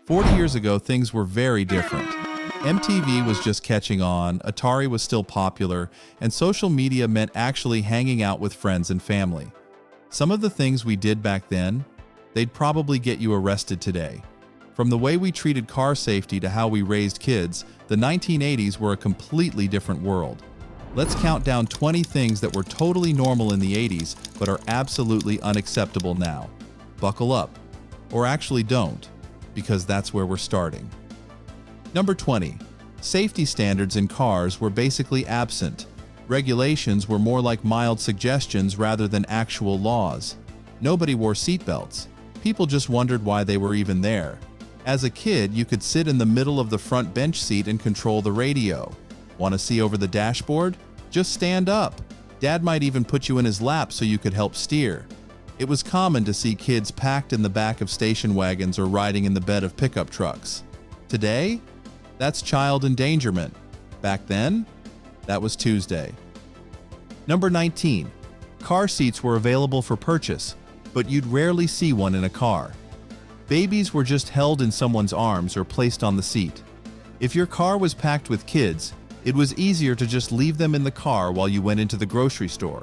40 years ago, things were very different. MTV was just catching on, Atari was still popular, and social media meant actually hanging out with friends and family. Some of the things we did back then, they'd probably get you arrested today. From the way we treated car safety to how we raised kids, the 1980s were a completely different world. Let's count down 20 things that were totally normal in the 80s but are absolutely unacceptable now. Buckle up. Or actually don't, because that's where we're starting. Number 20. Safety standards in cars were basically absent. Regulations were more like mild suggestions rather than actual laws. Nobody wore seatbelts. People just wondered why they were even there. As a kid, you could sit in the middle of the front bench seat and control the radio. Want to see over the dashboard? Just stand up. Dad might even put you in his lap so you could help steer. It was common to see kids packed in the back of station wagons or riding in the bed of pickup trucks. Today, that's child endangerment. Back then, that was Tuesday. Number 19. Car seats were available for purchase, but you'd rarely see one in a car. Babies were just held in someone's arms or placed on the seat. If your car was packed with kids, it was easier to just leave them in the car while you went into the grocery store.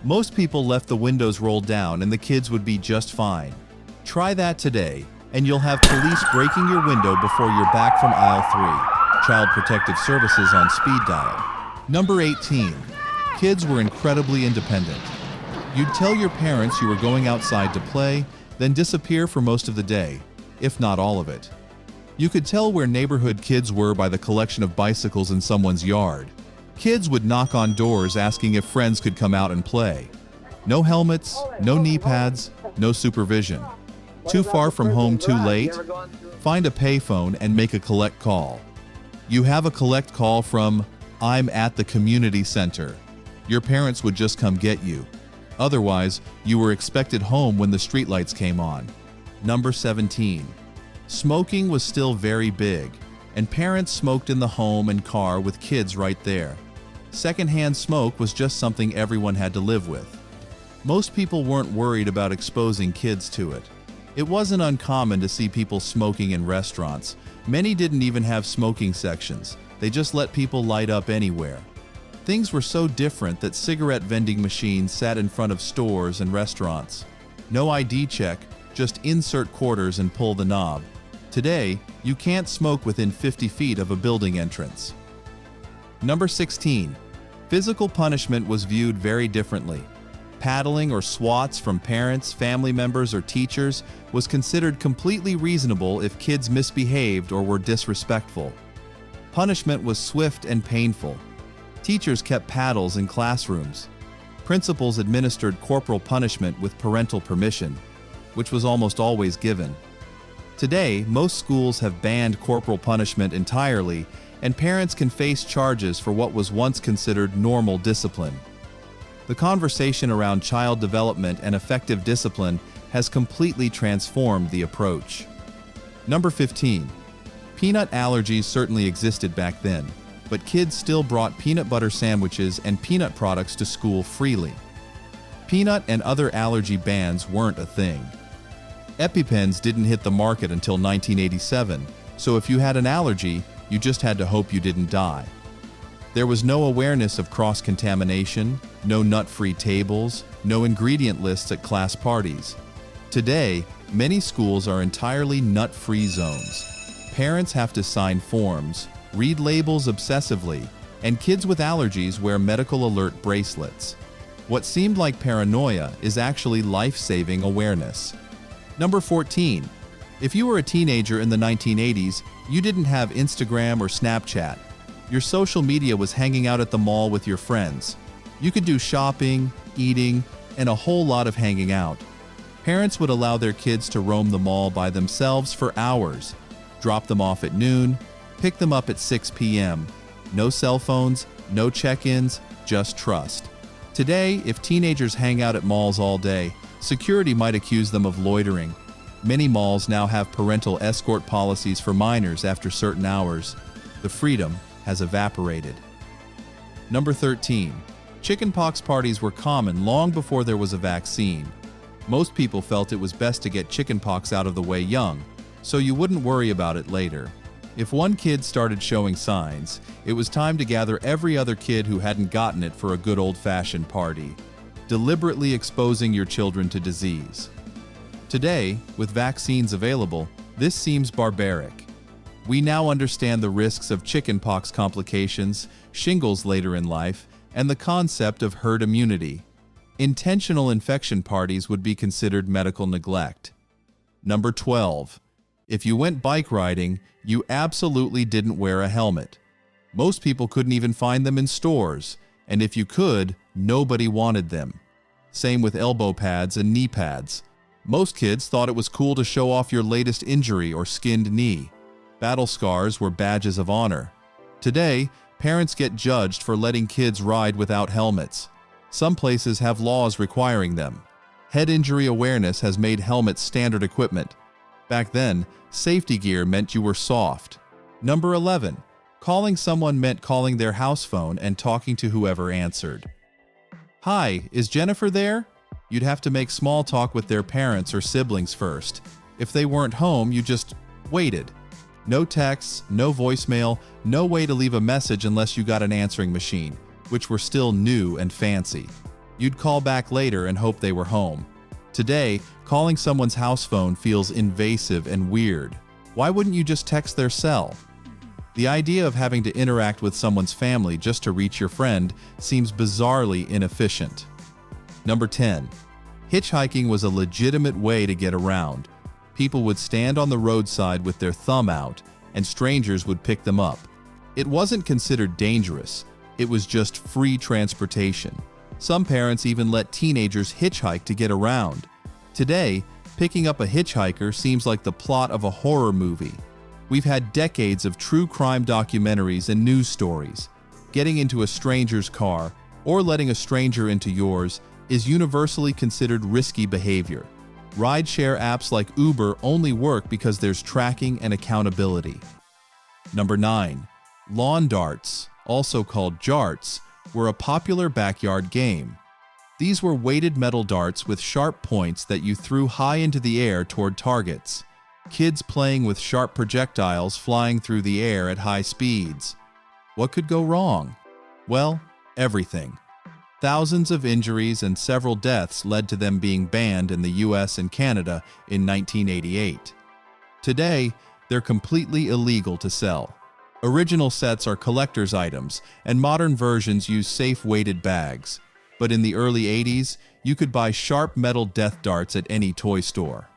Most people left the windows rolled down and the kids would be just fine. Try that today, and you'll have police breaking your window before you're back from aisle 3. Child Protective Services on speed dial. Number 18. Kids were incredibly independent. You'd tell your parents you were going outside to play, then disappear for most of the day, if not all of it. You could tell where neighborhood kids were by the collection of bicycles in someone's yard. Kids would knock on doors asking if friends could come out and play. No helmets, no knee pads, no supervision. Too far from home too late? Find a payphone and make a collect call. You have a collect call from, "I'm at the community center." Your parents would just come get you. Otherwise, you were expected home when the streetlights came on. Number 17. Smoking was still very big, and parents smoked in the home and car with kids right there. Secondhand smoke was just something everyone had to live with. Most people weren't worried about exposing kids to it. It wasn't uncommon to see people smoking in restaurants. Many didn't even have smoking sections. They just let people light up anywhere. Things were so different that cigarette vending machines sat in front of stores and restaurants. No ID check, just insert quarters and pull the knob. Today, you can't smoke within 50 feet of a building entrance. Number 16. Physical punishment was viewed very differently. Paddling or swats from parents, family members, or teachers was considered completely reasonable if kids misbehaved or were disrespectful. Punishment was swift and painful. Teachers kept paddles in classrooms. Principals administered corporal punishment with parental permission, which was almost always given. Today, most schools have banned corporal punishment entirely, and parents can face charges for what was once considered normal discipline. The conversation around child development and effective discipline has completely transformed the approach. Number 15. Peanut allergies certainly existed back then, but kids still brought peanut butter sandwiches and peanut products to school freely. Peanut and other allergy bans weren't a thing. EpiPens didn't hit the market until 1987, so if you had an allergy, you just had to hope you didn't die. There was no awareness of cross-contamination, no nut-free tables, no ingredient lists at class parties. Today, many schools are entirely nut-free zones. Parents have to sign forms, read labels obsessively, and kids with allergies wear medical alert bracelets. What seemed like paranoia is actually life-saving awareness. Number 14. If you were a teenager in the 1980s, you didn't have Instagram or Snapchat. Your social media was hanging out at the mall with your friends. You could do shopping, eating, and a whole lot of hanging out. Parents would allow their kids to roam the mall by themselves for hours, drop them off at noon, pick them up at 6 p.m. No cell phones, no check-ins, just trust. Today, if teenagers hang out at malls all day, security might accuse them of loitering. Many malls now have parental escort policies for minors after certain hours. The freedom has evaporated. Number 13. Chickenpox parties were common long before there was a vaccine. Most people felt it was best to get chickenpox out of the way young, so you wouldn't worry about it later. If one kid started showing signs, it was time to gather every other kid who hadn't gotten it for a good old-fashioned party, deliberately exposing your children to disease. Today, with vaccines available, this seems barbaric. We now understand the risks of chickenpox complications, shingles later in life, and the concept of herd immunity. Intentional infection parties would be considered medical neglect. Number 12. If you went bike riding, you absolutely didn't wear a helmet. Most people couldn't even find them in stores, and if you could, nobody wanted them. Same with elbow pads and knee pads. Most kids thought it was cool to show off your latest injury or skinned knee. Battle scars were badges of honor. Today, parents get judged for letting kids ride without helmets. Some places have laws requiring them. Head injury awareness has made helmets standard equipment. Back then, safety gear meant you were soft. Number 11. Calling someone meant calling their house phone and talking to whoever answered. Hi, is Jennifer there? You'd have to make small talk with their parents or siblings first. If they weren't home, you just waited. No texts, no voicemail, no way to leave a message unless you got an answering machine, which were still new and fancy. You'd call back later and hope they were home. Today, calling someone's house phone feels invasive and weird. Why wouldn't you just text their cell? The idea of having to interact with someone's family just to reach your friend seems bizarrely inefficient. Number 10. Hitchhiking was a legitimate way to get around. People would stand on the roadside with their thumb out, and strangers would pick them up. It wasn't considered dangerous. It was just free transportation. Some parents even let teenagers hitchhike to get around. Today, picking up a hitchhiker seems like the plot of a horror movie. We've had decades of true crime documentaries and news stories. Getting into a stranger's car, or letting a stranger into yours, is universally considered risky behavior. Rideshare apps like Uber only work because there's tracking and accountability. Number 9. Lawn darts, also called jarts, were a popular backyard game. These were weighted metal darts with sharp points that you threw high into the air toward targets. Kids playing with sharp projectiles flying through the air at high speeds. What could go wrong? Well, everything. Thousands of injuries and several deaths led to them being banned in the US and Canada in 1988. Today, they're completely illegal to sell. Original sets are collector's items, and modern versions use safe weighted bags. But in the early 80s, you could buy sharp metal death darts at any toy store.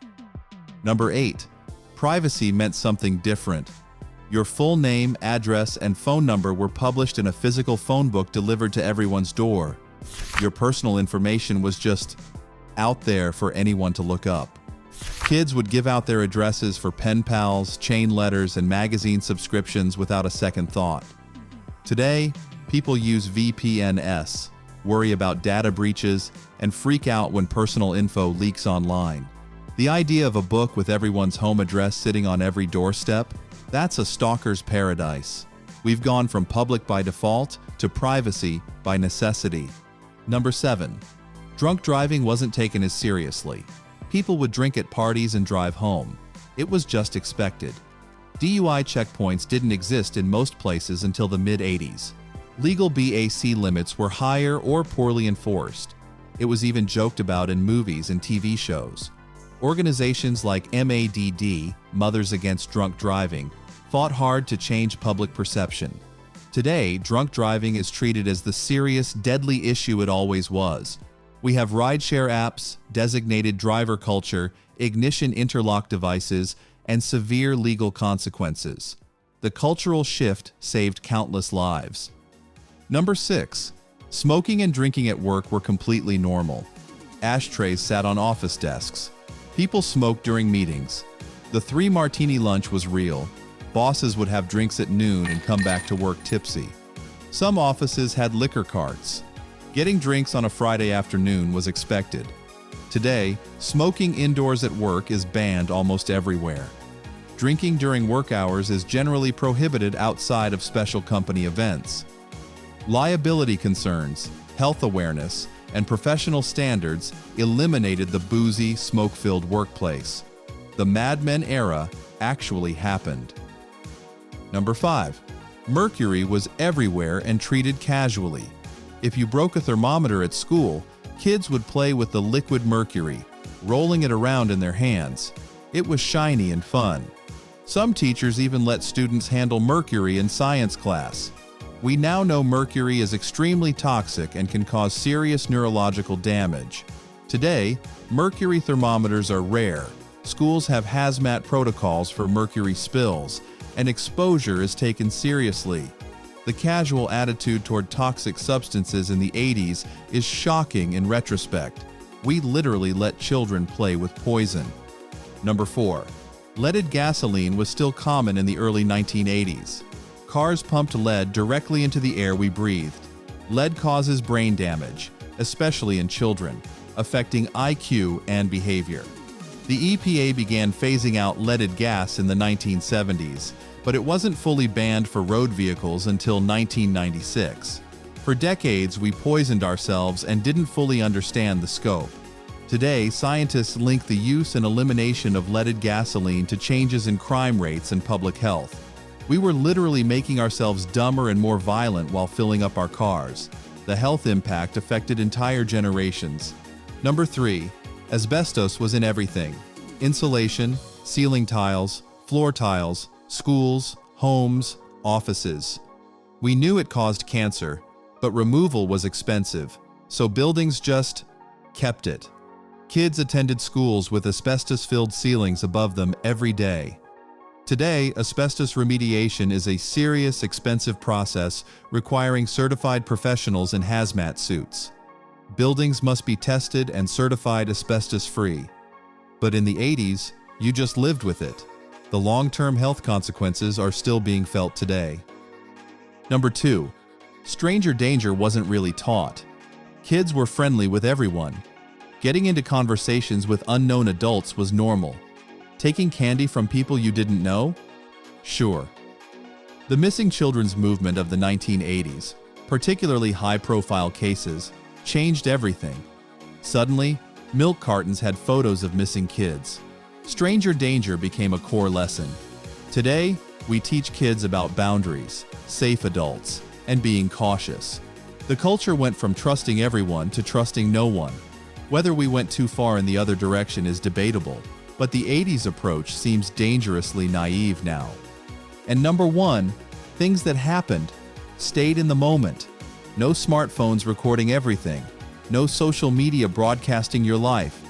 Number 8. Privacy meant something different. Your full name, address, and phone number were published in a physical phone book delivered to everyone's door. Your personal information was just out there for anyone to look up. Kids would give out their addresses for pen pals, chain letters, and magazine subscriptions without a second thought. Today, people use VPNs, worry about data breaches, and freak out when personal info leaks online. The idea of a book with everyone's home address sitting on every doorstep, that's a stalker's paradise. We've gone from public by default to privacy by necessity. Number 7. Drunk driving wasn't taken as seriously. People would drink at parties and drive home. It was just expected. DUI checkpoints didn't exist in most places until the mid-80s. Legal BAC limits were higher or poorly enforced. It was even joked about in movies and TV shows. Organizations like MADD, Mothers Against Drunk Driving, fought hard to change public perception. Today, drunk driving is treated as the serious, deadly issue it always was. We have rideshare apps, designated driver culture, ignition interlock devices, and severe legal consequences. The cultural shift saved countless lives. Number 6. Smoking and drinking at work were completely normal. Ashtrays sat on office desks. People smoked during meetings. The 3-martini lunch was real. Bosses would have drinks at noon and come back to work tipsy. Some offices had liquor carts. Getting drinks on a Friday afternoon was expected. Today, smoking indoors at work is banned almost everywhere. Drinking during work hours is generally prohibited outside of special company events. Liability concerns, health awareness, and professional standards eliminated the boozy, smoke-filled workplace. The Mad Men era actually happened. Number 5. Mercury was everywhere and treated casually. If you broke a thermometer at school, kids would play with the liquid mercury, rolling it around in their hands. It was shiny and fun. Some teachers even let students handle mercury in science class. We now know mercury is extremely toxic and can cause serious neurological damage. Today, mercury thermometers are rare. Schools have hazmat protocols for mercury spills, and exposure is taken seriously. The casual attitude toward toxic substances in the 80s is shocking in retrospect. We literally let children play with poison. Number 4. Leaded gasoline was still common in the early 1980s. Cars pumped lead directly into the air we breathed. Lead causes brain damage, especially in children, affecting IQ and behavior. The EPA began phasing out leaded gas in the 1970s, but it wasn't fully banned for road vehicles until 1996. For decades, we poisoned ourselves and didn't fully understand the scope. Today, scientists link the use and elimination of leaded gasoline to changes in crime rates and public health. We were literally making ourselves dumber and more violent while filling up our cars. The health impact affected entire generations. Number 3. Asbestos was in everything. Insulation, ceiling tiles, floor tiles, schools, homes, offices. We knew it caused cancer, but removal was expensive, so buildings just kept it. Kids attended schools with asbestos-filled ceilings above them every day. Today, asbestos remediation is a serious, expensive process requiring certified professionals in hazmat suits. Buildings must be tested and certified asbestos-free. But in the 80s, you just lived with it. The long-term health consequences are still being felt today. Number 2. Stranger danger wasn't really taught. Kids were friendly with everyone. Getting into conversations with unknown adults was normal. Taking candy from people you didn't know? Sure. The missing children's movement of the 1980s, particularly high-profile cases, changed everything. Suddenly, milk cartons had photos of missing kids. Stranger danger became a core lesson. Today, we teach kids about boundaries, safe adults, and being cautious. The culture went from trusting everyone to trusting no one. Whether we went too far in the other direction is debatable, but the 80s approach seems dangerously naive now. And number 1, things that happened stayed in the moment. No smartphones recording everything. No social media broadcasting your life.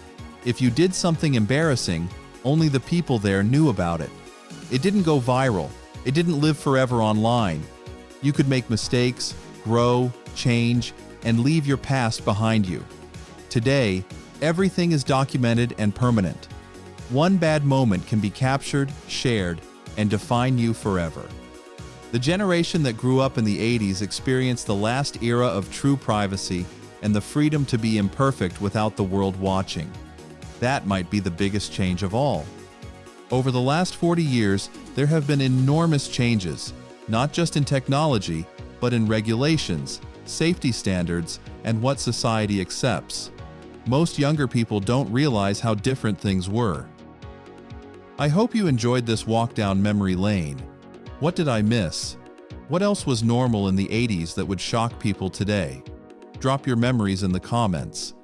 If you did something embarrassing, only the people there knew about it. It didn't go viral. It didn't live forever online. You could make mistakes, grow, change, and leave your past behind you. Today, everything is documented and permanent. One bad moment can be captured, shared, and define you forever. The generation that grew up in the 80s experienced the last era of true privacy and the freedom to be imperfect without the world watching. That might be the biggest change of all. Over the last 40 years, there have been enormous changes, not just in technology, but in regulations, safety standards, and what society accepts. Most younger people don't realize how different things were. I hope you enjoyed this walk down memory lane. What did I miss? What else was normal in the 80s that would shock people today? Drop your memories in the comments.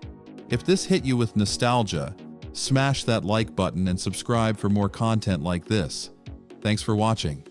If this hit you with nostalgia, smash that like button and subscribe for more content like this. Thanks for watching.